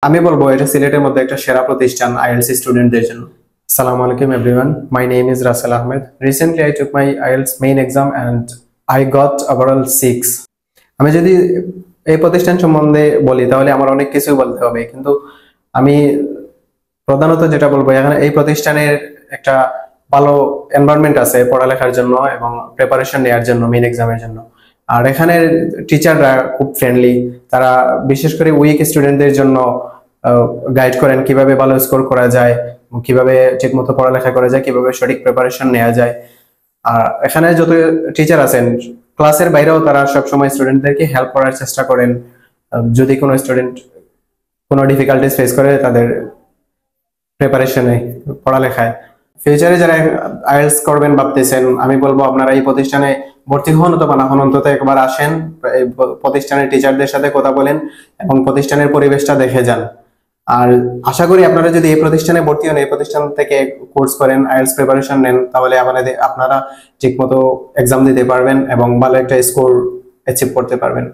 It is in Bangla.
আমি বলবো এটা সিলেটের মধ্যে একটা সেরা প্রতিষ্ঠান আইএলটিএস স্টুডেন্টদের জন্য। Assalamu alaikum everyone. My name is Russell Ahmed. Recently I took my IELTS main exam and I got overall 6. আমি যদি এই প্রতিষ্ঠান সম্বন্ধে বলি তাহলে আমার অনেক কিছু বলতে হবে, কিন্তু আমি প্রধানত যেটা বলবো এখানে এই প্রতিষ্ঠানের একটা ভালো এনভায়রনমেন্ট আছে পড়ালেখার জন্য এবং প্রিপারেশন নেওয়ার জন্য মেইন এক্সামের জন্য। আর এখানের টিচাররা খুব ফ্রেন্ডলি, তারা বিশেষ করে উইক স্টুডেন্টদের জন্য গাইড করেন কিভাবে ভালো স্কোর করা যায়, কিভাবে ঠিকমতো পড়ালেখা করা যায়, কিভাবে সঠিক প্রিপারেশন নেওয়া যায়। আর এখানে যত টিচার আছেন ক্লাসের বাইরেও তারা সবসময় স্টুডেন্টদেরকে হেল্প করার চেষ্টা করেন। যদি কোনো স্টুডেন্ট কোনো ডিফিকাল্টিস ফেস করে তাদের প্রিপারেশনে, পড়ালেখায়, ফিউচারে যারা আইএলটিএস করবেন ভাবতেছেন, আমি বলবো আপনারা এই প্রতিষ্ঠানে ভর্তি হন অথবা না হন, অন্তত একবার আসেন, এই প্রতিষ্ঠানের টিচারদের সাথে কথা বলেন এবং প্রতিষ্ঠানের পরিবেশটা দেখে যান। আর আশা করি আপনারা যদি এই প্রতিষ্ঠানে ভর্তি হন, এই প্রতিষ্ঠান থেকে কোর্স করেন, আইএলটিএস প্রিপারেশন নেন, তাহলে আপনারা ঠিকমতো এক্সাম দিতে পারবেন এবং ভালো একটা স্কোর অ্যাচিভ করতে পারবেন।